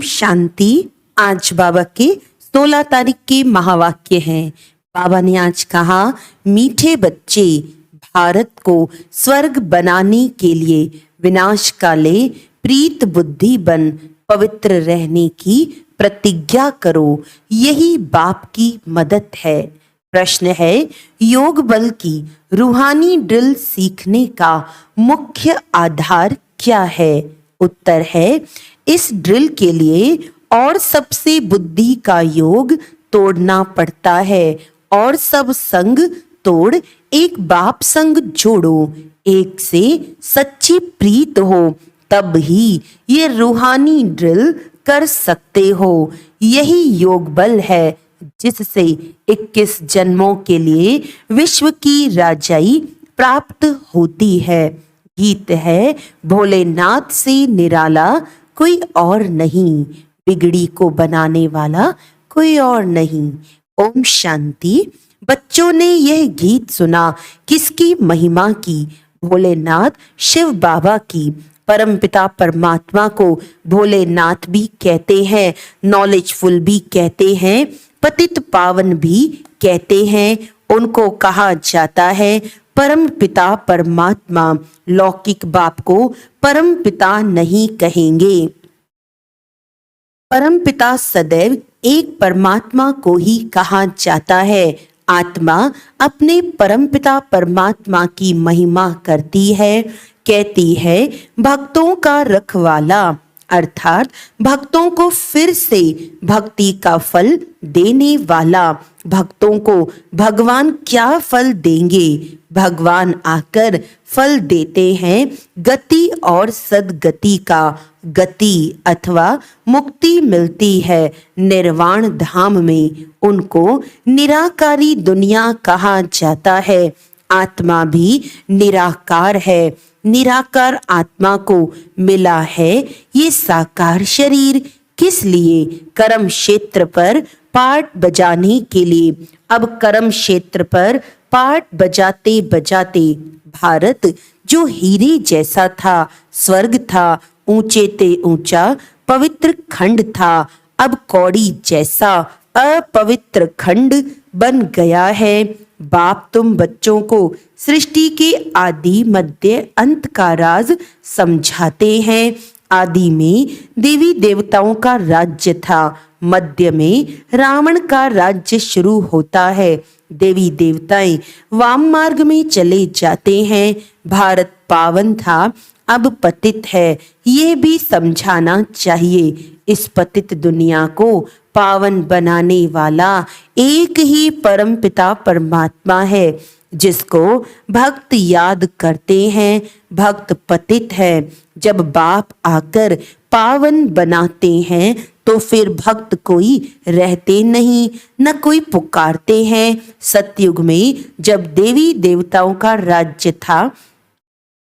शांति। आज बाबा के 16 तारीख के महावाक्य हैं। बाबा ने आज कहा, मीठे बच्चे, भारत को स्वर्ग बनाने के लिए विनाश काले प्रीत बुद्धि बन पवित्र रहने की प्रतिज्ञा करो। यही बाप की मदद है। प्रश्न है, योग बल की रूहानी ड्रिल सीखने का मुख्य आधार क्या है? उत्तर है, इस ड्रिल के लिए और सबसे बुद्धि का योग तोड़ना पड़ता है और सब संग तोड़ एक बाप संग जोड़ो, एक से सच्ची प्रीत हो, तब ही ये रूहानी ड्रिल कर सकते हो। यही योग बल है जिससे 21 जन्मों के लिए विश्व की राजाई प्राप्त होती है। गीत है, भोलेनाथ से निराला कोई और नहीं, बिगड़ी को बनाने वाला कोई और नहीं। ओम शांति। बच्चों ने यह गीत सुना किसकी महिमा की? भोलेनाथ शिव बाबा की। परमपिता परमात्मा को भोलेनाथ भी कहते हैं, नॉलेजफुल भी कहते हैं, पतित पावन भी कहते हैं। उनको कहा जाता है परम पिता परमात्मा। लौकिक बाप को परम पिता नहीं कहेंगे। परम पिता सदैव एक परमात्मा को ही कहा जाता है। आत्मा अपने परमपिता परमात्मा की महिमा करती है, कहती है भक्तों का रखवाला, अर्थात भक्तों को फिर से भक्ति का फल देने वाला। भक्तों को भगवान क्या फल देंगे? भगवान आकर फल देते हैं गति और सदगति का। गति अथवा मुक्ति मिलती है निर्वाण धाम में। उनको निराकारी दुनिया कहा जाता है। आत्मा भी निराकार है। निराकार आत्मा को मिला है ये साकार शरीर। किस लिए? कर्म क्षेत्र पर पाठ बजाने के लिए। अब कर्म क्षेत्र पर पाठ बजाते बजाते भारत जो हीरे जैसा था, स्वर्ग था, ऊंचे ते ऊंचा पवित्र खंड था, अब कौड़ी जैसा अपवित्र खंड बन गया है। बाप तुम बच्चों को सृष्टि के आदि मध्य अंत का राज समझाते हैं। आदि में देवी देवताओं का राज्य था, मध्य में रावण का राज्य शुरू होता है। देवी देवताएं वाम मार्ग में चले जाते हैं। भारत पावन था, अब पतित है। ये भी समझाना चाहिए। इस पतित दुनिया को पावन बनाने वाला एक ही परम पिता परमात्मा है, जिसको भक्त याद करते हैं। भक्त पतित है। जब बाप आकर पावन बनाते हैं तो फिर भक्त कोई रहते नहीं, न कोई पुकारते हैं। सतयुग में जब देवी देवताओं का राज्य था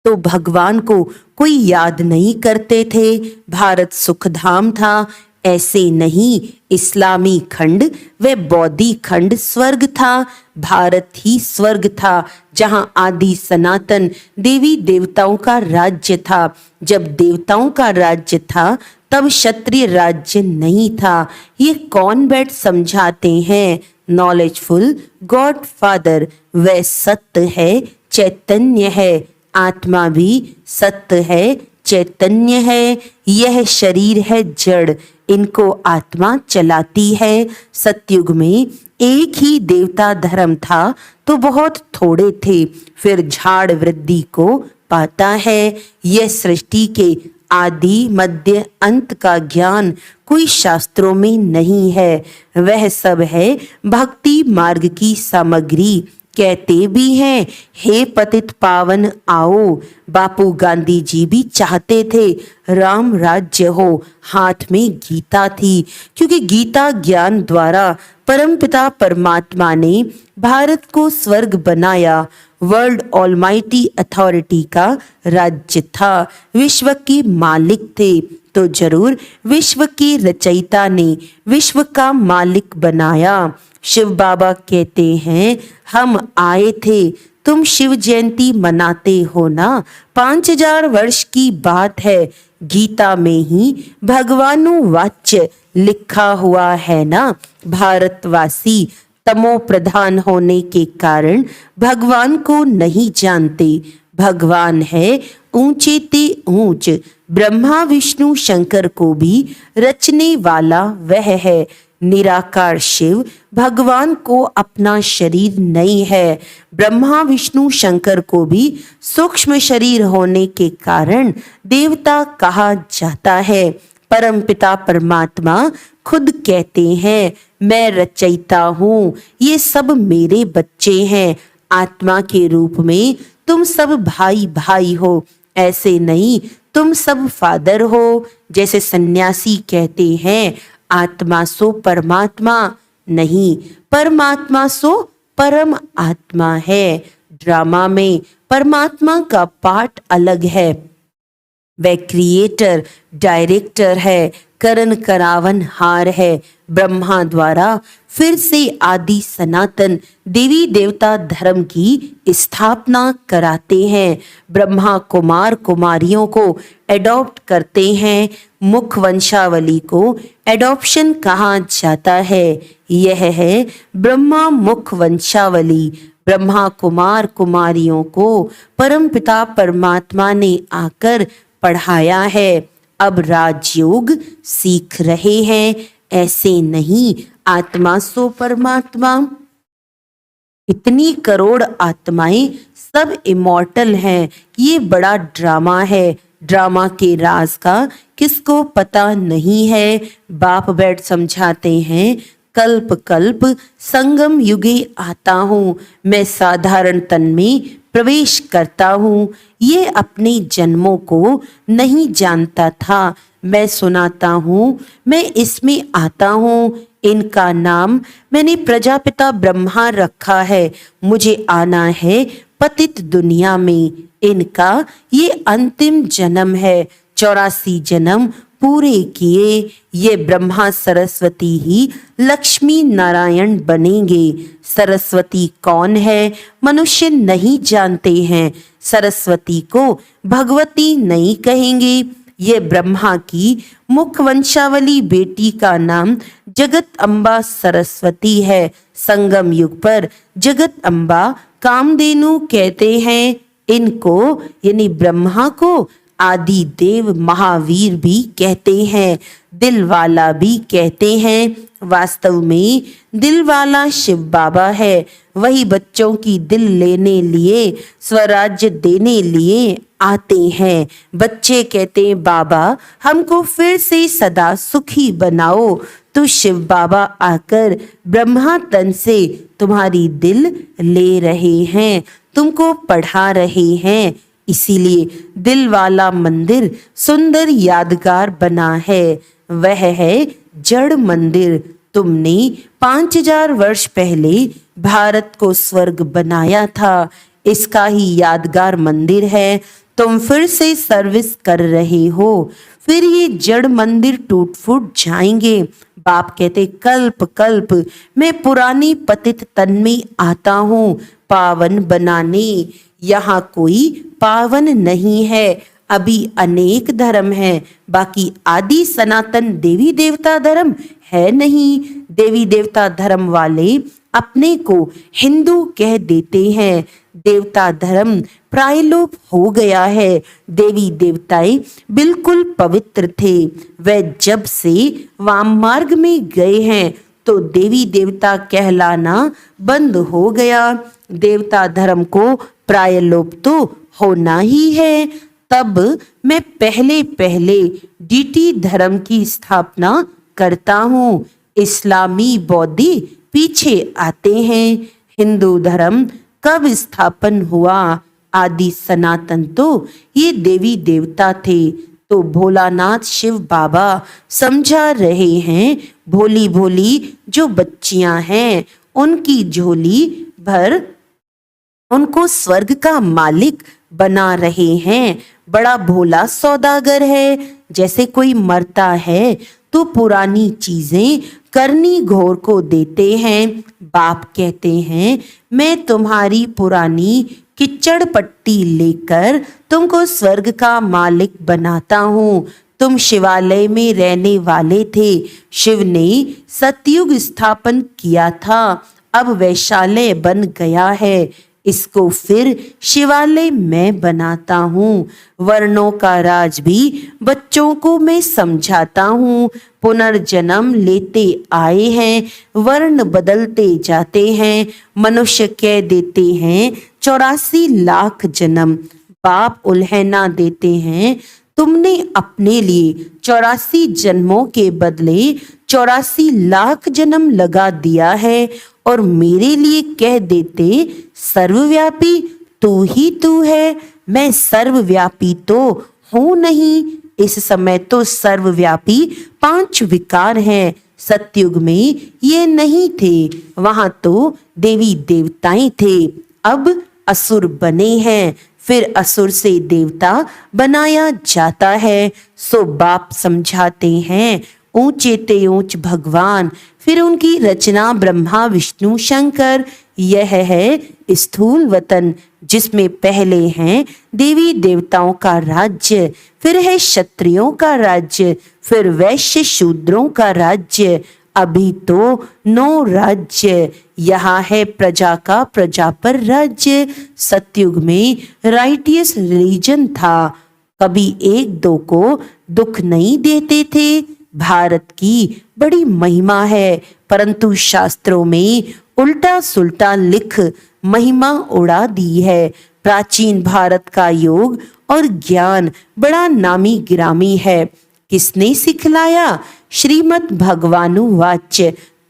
तो भगवान को कोई याद नहीं करते थे। भारत सुखधाम था। ऐसे नहीं, इस्लामी खंड व बौद्धि खंड स्वर्ग था। भारत ही स्वर्ग था जहां आदि सनातन देवी देवताओं का राज्य था। जब देवताओं का राज्य था तब क्षत्रिय राज्य नहीं था। ये कौन बैठ समझाते हैं? Knowledgeful God father. वह सत्य है, चैतन्य है। आत्मा भी सत्य है, चैतन्य है। यह शरीर है जड़, इनको आत्मा चलाती है। सतयुग में एक ही देवता धर्म था तो बहुत थोड़े थे, फिर झाड़ वृद्धि को पाता है। यह सृष्टि के आदि मध्य अंत का ज्ञान कोई शास्त्रों में नहीं है। वह सब है भक्ति मार्ग की सामग्री। कहते भी हैं, हे पतित पावन आओ। बापू गांधी जी भी चाहते थे राम राज्य हो। हाथ में गीता थी, क्योंकि गीता ज्ञान द्वारा परमपिता परमात्मा ने भारत को स्वर्ग बनाया। वर्ल्ड ऑलमाइटी अथॉरिटी का राज्य था। विश्व के मालिक थे तो जरूर विश्व के रचयिता ने विश्व का मालिक बनाया। शिव बाबा कहते हैं, हम आए थे, तुम शिव जयंती मनाते हो ना, 5000 वर्ष की बात है। गीता में ही भगवानुवाच्य लिखा हुआ है ना, भारतवासी तमो प्रधान होने के कारण भगवान को नहीं जानते। भगवान है ऊंचे ते ऊंच, ब्रह्मा विष्णु शंकर को भी रचने वाला वह है। निराकार शिव भगवान को अपना शरीर नहीं है। ब्रह्मा विष्णु शंकर को भी सूक्ष्म शरीर होने के कारण देवता कहा जाता है। परमपिता परमात्मा खुद कहते हैं, मैं रचयिता हूँ, ये सब मेरे बच्चे हैं। आत्मा के रूप में तुम सब भाई भाई हो, ऐसे नहीं तुम सब फादर हो। जैसे सन्यासी कहते हैं आत्मा सो परमात्मा, नहीं, परमात्मा सो परम आत्मा है। ड्रामा में परमात्मा का पार्ट अलग है, वह क्रिएटर डायरेक्टर है, करण करावन हार है। ब्रह्मा द्वारा फिर से आदि सनातन देवी देवता धर्म की स्थापना कराते हैं। ब्रह्मा कुमार कुमारियों को एडॉप्ट करते हैं। मुख वंशावली को एडॉप्शन कहा जाता है। यह है ब्रह्मा मुख वंशावली। ब्रह्मा कुमार कुमारियों को परमपिता परमात्मा ने आकर पढ़ाया है। अब राजयोग सीख रहे हैं, ऐसे नहीं आत्मा सो परमात्मा। इतनी करोड़ आत्माएं सब इमॉर्टल हैं। ये बड़ा ड्रामा है। ड्रामा के राज का किसको पता नहीं है। बाप बैठ समझाते हैं, कल्प कल्प संगम युगे आता हूँ, मैं साधारण तन में प्रवेश करता हूँ। ये अपने जन्मों को नहीं जानता था। मैं सुनाता हूँ, मैं इसमें आता हूँ। इनका नाम मैंने प्रजापिता ब्रह्मा रखा है। मुझे आना है पतित दुनिया में। इनका ये अंतिम जन्म है। 84 जन्म पूरे किए ये ब्रह्मा सरस्वती ही लक्ष्मी नारायण बनेंगे। सरस्वती कौन है मनुष्य नहीं जानते हैं। सरस्वती को भगवती नहीं कहेंगे। ये ब्रह्मा की मुख वंशावली बेटी का नाम जगत अम्बा सरस्वती है। संगम युग पर जगत अम्बा कामधेनु कहते हैं। इनको यानी ब्रह्मा को आदि देव महावीर भी कहते हैं। दिल वाला भी कहते हैं। वास्तव में दिल वाला शिव बाबा है। वही बच्चों की दिल लेने लिए स्वराज्य देने लिए आते हैं। बच्चे कहते हैं बाबा हमको फिर से सदा सुखी बनाओ। तो शिव बाबा आकर ब्रह्मा तन से तुम्हारी दिल ले रहे हैं, तुमको पढ़ा रहे हैं। इसीलिए दिल वाला मंदिर सुंदर यादगार बना है। वह है जड़ मंदिर। तुमने 5000 वर्ष पहले भारत को स्वर्ग बनाया था। इसका ही यादगार मंदिर है। तुम फिर से सर्विस कर रहे हो। फिर ये जड़ मंदिर टूट फूट जाएंगे। बाप कहते कल्प कल्प मैं पुरानी पतित तन में आता हूँ पावन बनाने। यहाँ कोई पावन नहीं है। अभी अनेक धर्म है, बाकी आदि सनातन देवी देवता धर्म है नहीं। देवी देवता धर्म वाले अपने को हिंदू कह देते हैं। देवता धर्म प्रायलोप हो गया है। देवी देवताएं बिल्कुल पवित्र थे। वे जब से वाम मार्ग में गए हैं तो देवी देवता कहलाना बंद हो गया। देवता धर्म को प्रायलोप तो होना ही है। तब मैं पहले पहले डीटी धर्म की स्थापना करता हूँ। इस्लामी बौद्धि पीछे आते हैं। हिंदू धर्म कब स्थापन हुआ? आदि सनातन तो ये देवी देवता थे। तो भोलानाथ शिव बाबा समझा रहे हैं, भोली भोली जो बच्चियां हैं उनकी झोली भर उनको स्वर्ग का मालिक बना रहे हैं। बड़ा भोला सौदागर है। जैसे कोई मरता है तो पुरानी चीजें करनी घोर को देते हैं। बाप कहते हैं मैं तुम्हारी पुरानी कीचड़ पट्टी लेकर तुमको स्वर्ग का मालिक बनाता हूँ। तुम शिवालय में रहने वाले थे। शिव ने सतयुग स्थापन किया था, अब वैशालय बन गया है। इसको फिर शिवालय मैं बनाता हूँ। वर्णों का राज भी बच्चों को मैं समझाता हूँ। पुनर्जन्म लेते आए हैं, वर्ण बदलते जाते हैं। मनुष्य कह देते हैं 84 लाख जन्म, बाप उल्हना देते हैं तुमने अपने लिए 84 जन्मों के बदले 84 लाख जन्म लगा दिया है और मेरे लिए कह देते सर्वव्यापी तू ही तू है। मैं सर्वव्यापी तो हूं नहीं। इस समय तो सर्वव्यापी 5 विकार हैं। सतयुग में ये नहीं थे, वहां तो देवी देवताएं थे। अब असुर बने हैं, फिर असुर से देवता बनाया जाता है। सो बाप समझाते हैं ऊंचे ते ऊंच भगवान, फिर उनकी रचना ब्रह्मा विष्णु शंकर। यह है स्थूल वतन, जिसमें पहले हैं देवी देवताओं का राज्य, फिर है क्षत्रियों का राज्य, फिर वैश्य शूद्रों का राज्य। अभी तो 9 राज्य। यहाँ है प्रजा का प्रजा पर राज्य। सतयुग में राइटियस रिलीजन था, कभी 1-2 को दुख नहीं देते थे। भारत की बड़ी महिमा है, परंतु शास्त्रों में उल्टा सुल्टा लिख महिमा उड़ा दी है। प्राचीन भारत का योग और ज्ञान बड़ा नामी गिरामी है। किसने सिखलाया? श्रीमद् भगवानुवाच।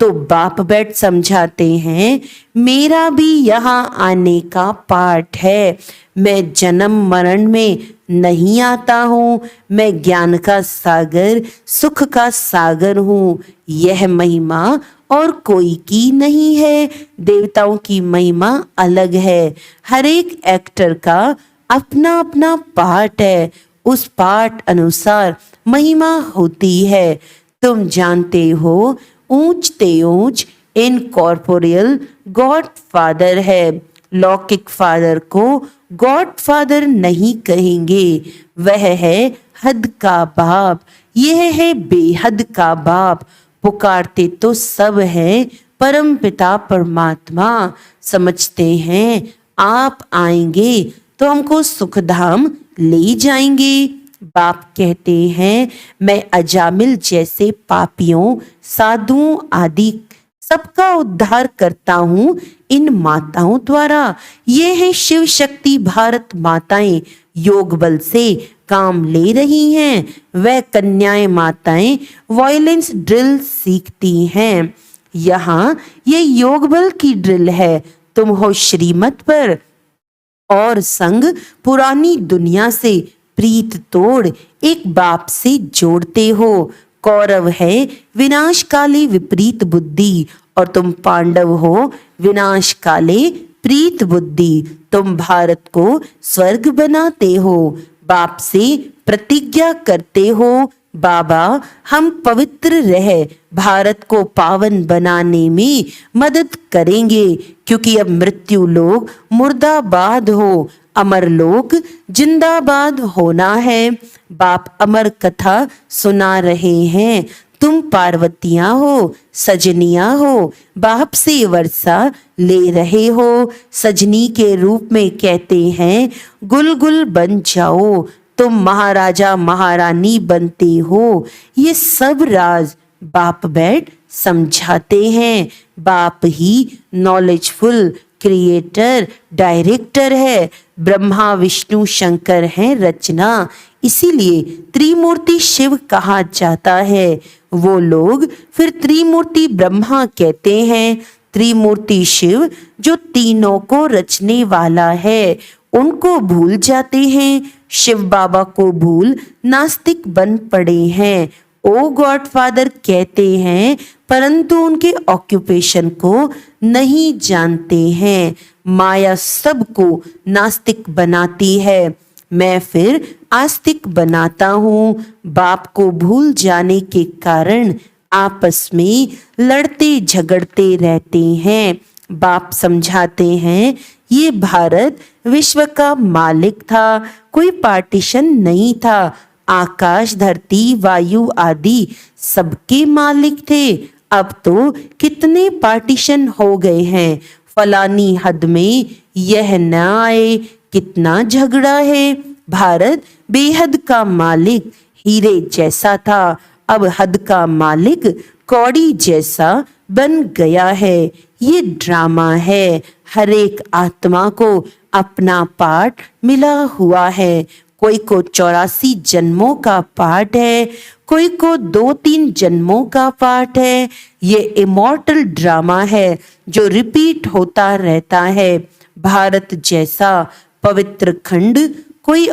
तो बाप बैठ समझाते हैं मेरा भी यहाँ आने का पाठ है। मैं जन्म मरण में नहीं आता हूँ, मैं ज्ञान का सागर सुख का सागर हूँ। यह महिमा और कोई की नहीं है। देवताओं की महिमा अलग है। हर एक एक्टर का अपना अपना पार्ट है, उस पार्ट अनुसार महिमा होती है। तुम जानते हो ऊंच ते ऊंच इनकॉर्पोरियल गॉड फादर है। लौकिक फादर को गॉड फादर नहीं कहेंगे, वह है हद का बाप। यह है बेहद का बाप। पुकारते तो सब है परम पिता परमात्मा। समझते हैं आप आएंगे तो हमको सुखधाम ले जाएंगे। बाप कहते हैं मैं अजामिल जैसे पापियों साधुओं आदि सबका उद्धार करता हूँ इन माताओं द्वारा। ये है शिव शक्ति भारत माताएं, योग बल से काम ले रही हैं। वह कन्याएं माताएं वॉयलेंस ड्रिल सीखती हैं। यहाँ ये योग बल की ड्रिल है। तुम हो श्रीमत पर और संग पुरानी दुनिया से प्रीत तोड़ एक बाप से जोड़ते हो। कौरव है विनाशकाले विपरीत बुद्धि और तुम पांडव हो विनाशकाले प्रीत बुद्धि। तुम भारत को स्वर्ग बनाते हो, बाप से प्रतिज्ञा करते हो बाबा हम पवित्र रह भारत को पावन बनाने में मदद करेंगे, क्योंकि अब मृत्यु लोग मुर्दाबाद हो, अमर लोक जिंदाबाद होना है। बाप अमर कथा सुना रहे हैं। तुम पार्वतियां हो, सजनियां हो, बाप से वर्षा ले रहे हो। सजनी के रूप में कहते हैं गुल गुल बन जाओ, तुम महाराजा महारानी बनते हो। ये सब राज बाप बैठ समझाते हैं। बाप ही नॉलेजफुल क्रिएटर डायरेक्टर है। ब्रह्मा विष्णु शंकर हैं रचना, इसीलिए त्रिमूर्ति शिव कहा जाता है। वो लोग फिर त्रिमूर्ति ब्रह्मा कहते हैं। त्रिमूर्ति शिव जो तीनों को रचने वाला है उनको भूल जाते हैं। शिव बाबा को भूल नास्तिक बन पड़े हैं। ओ गॉड फादर कहते हैं, परंतु उनके ऑक्यूपेशन को नहीं जानते हैं। माया सबको नास्तिक बनाती है, मैं फिर आस्तिक बनाता हूँ। बाप को भूल जाने के कारण आपस में लड़ते झगड़ते रहते हैं। बाप समझाते हैं ये भारत विश्व का मालिक था, कोई पार्टीशन नहीं था। आकाश, धरती, वायु आदि सबके मालिक थे। अब तो कितने पार्टीशन हो गए हैं। फलानी हद में यह न आए, कितना झगड़ा है। भारत बेहद का मालिक हीरे जैसा था, अब हद का मालिक कौड़ी जैसा बन गया है। ये ड्रामा है। हर एक आत्मा को अपना पार्ट मिला हुआ है। कोई को 84 जन्मों का पार्ट है, कोई को 2-3 जन्मों का पार्ट है। ये इमॉर्टल ड्रामा है जो रिपीट होता रहता है। भारत जैसा पवित्र खंड कोई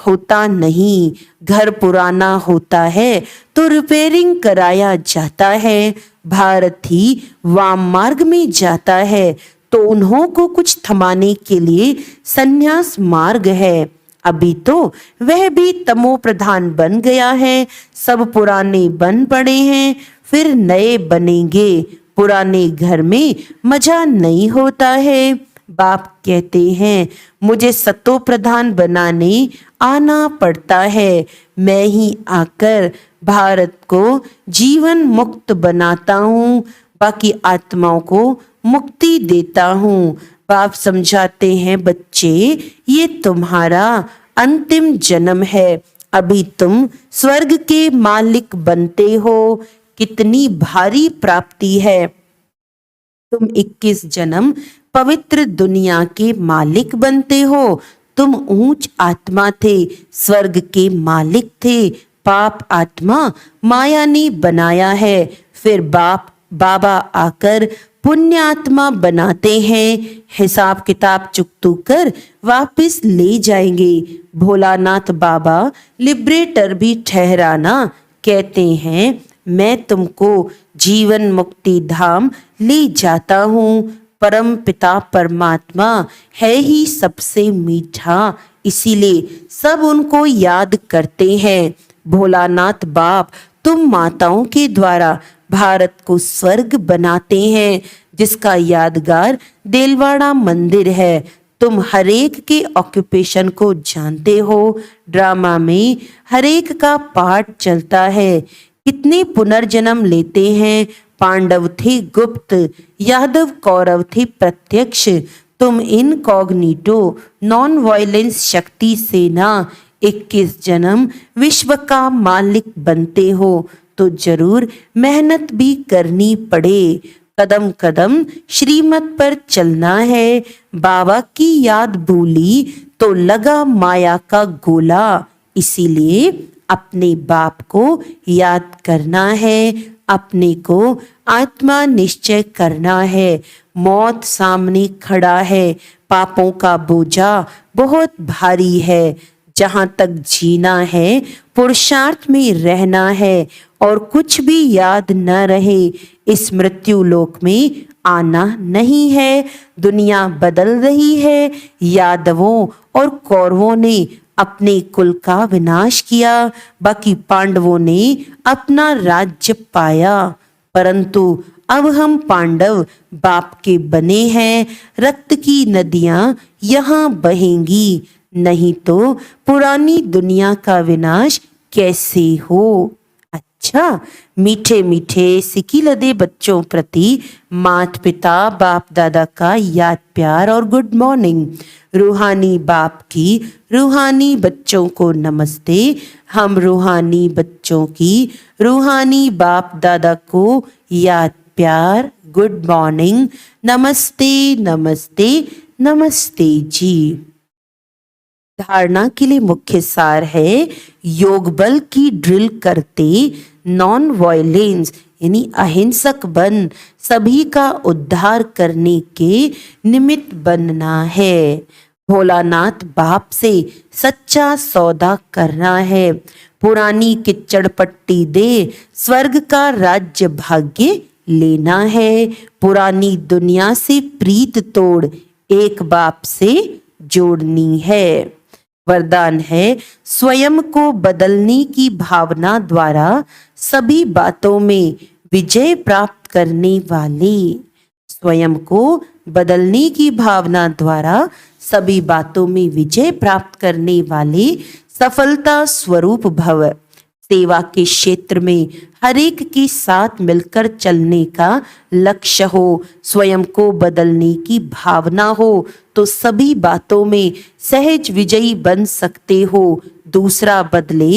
होता नहीं। घर पुराना होता है तो रिपेयरिंग कराया जाता है। भारत ही वाम मार्ग में जाता है तो उन्हों को कुछ थमाने के लिए संन्यास मार्ग है। अभी तो वह भी तमो प्रधान बन गया है। सब पुराने बन पड़े हैं, फिर नए बनेंगे। पुराने घर में मजा नहीं होता है। बाप कहते हैं मुझे सतो प्रधान बनाने आना पड़ता है। मैं ही आकर भारत को जीवन मुक्त बनाता हूँ, बाकी आत्माओं को मुक्ति देता हूँ। बाप समझाते हैं बच्चे, ये तुम्हारा अंतिम जन्म है। अभी तुम स्वर्ग के मालिक बनते हो। कितनी भारी प्राप्ति है। तुम 21 जन्म पवित्र दुनिया के मालिक बनते हो। तुम ऊंच आत्मा थे, स्वर्ग के मालिक थे। पाप आत्मा माया ने बनाया है। फिर बाबा आकर पुण्य आत्मा बनाते हैं। हिसाब किताब चुकतू कर वापस ले जाएंगे। भोलानाथ बाबा लिबरेटर भी ठहराना कहते हैं मैं तुमको जीवन मुक्ति धाम ले जाता हूँ। परम पिता परमात्मा है ही सबसे मीठा, इसीलिए सब उनको याद करते हैं। भोलानाथ बाप तुम माताओं के द्वारा भारत को स्वर्ग बनाते हैं, जिसका यादगार देलवाड़ा मंदिर है। तुम हरेक के ऑक्यूपेशन को जानते हो। ड्रामा में हरेक का पार्ट चलता है। कितने पुनर्जन्म लेते हैं। पांडव थे गुप्त, यादव कौरव थे प्रत्यक्ष। तुम इनकॉग्निटो नॉन वायलेंस शक्ति सेना 21 जन्म विश्व का मालिक बनते हो तो जरूर मेहनत भी करनी पड़े। कदम कदम श्रीमत पर चलना है। बाबा की याद भूली तो लगा माया का गोला, इसीलिए अपने बाप को याद करना है। अपने को आत्मा निश्चय करना है। मौत सामने खड़ा है। पापों का बोझा बहुत भारी है। जहाँ तक जीना है पुरुषार्थ में रहना है और कुछ भी याद न रहे। इस मृत्यु लोक में आना नहीं है। दुनिया बदल रही है। यादवों और कौरवों ने अपने कुल का विनाश किया, बाकी पांडवों ने अपना राज्य पाया। परंतु अब हम पांडव बाप के बने हैं। रक्त की नदियां यहाँ बहेंगी, नहीं तो पुरानी दुनिया का विनाश कैसे हो। अच्छा, मीठे मीठे सिकी लदे बच्चों प्रति माता पिता बाप दादा का याद प्यार और गुड मॉर्निंग। रूहानी बाप की रूहानी बच्चों को नमस्ते। हम रूहानी बच्चों की रूहानी बाप दादा को याद प्यार गुड मॉर्निंग। नमस्ते नमस्ते नमस्ते जी। धारणा के लिए मुख्य सार है, योग बल की ड्रिल करते नॉन वायलेंस यानी अहिंसक बन सभी का उद्धार करने के निमित्त बनना है। भोलानाथ बाप से सच्चा सौदा करना है। पुरानी किच्चड़ पट्टी दे स्वर्ग का राज्य भाग्य लेना है। पुरानी दुनिया से प्रीत तोड़ एक बाप से जोड़नी है। वरदान है, स्वयं को बदलने की भावना द्वारा सभी बातों में विजय प्राप्त करने वाले। स्वयं को बदलने की भावना द्वारा सभी बातों में विजय प्राप्त करने वाले सफलता स्वरूप भव। सेवा के क्षेत्र में हर एक के साथ मिलकर चलने का लक्ष्य हो, स्वयं को बदलने की भावना हो तो सभी बातों में सहज विजयी बन सकते हो। दूसरा बदले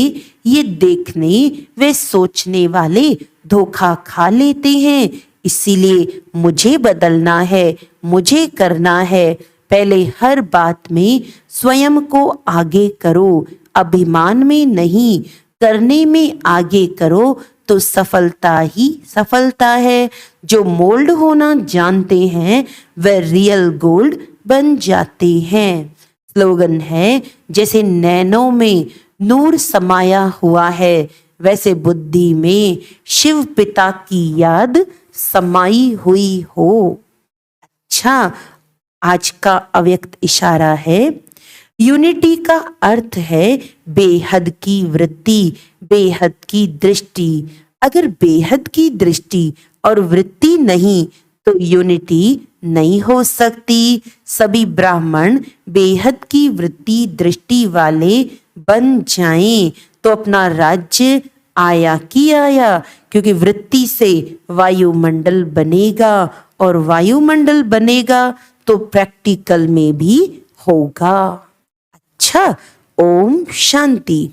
ये देखने वे सोचने वाले धोखा खा लेते हैं। इसीलिए मुझे बदलना है, मुझे करना है। पहले हर बात में स्वयं को आगे करो, अभिमान में नहीं, करने में आगे करो तो सफलता ही सफलता है। जो मोल्ड होना जानते हैं वह रियल गोल्ड बन जाते हैं। स्लोगन है, जैसे नैनों में नूर समाया हुआ है वैसे बुद्धि में शिव पिता की याद समाई हुई हो। अच्छा, आज का अव्यक्त इशारा है, यूनिटी का अर्थ है बेहद की वृत्ति, बेहद की दृष्टि। अगर बेहद की दृष्टि और वृत्ति नहीं तो यूनिटी नहीं हो सकती। सभी ब्राह्मण बेहद की वृत्ति दृष्टि वाले बन जाएं तो अपना राज्य आया की आया, क्योंकि वृत्ति से वायुमंडल बनेगा और वायुमंडल बनेगा तो प्रैक्टिकल में भी होगा। अच्छा, ओम शांति।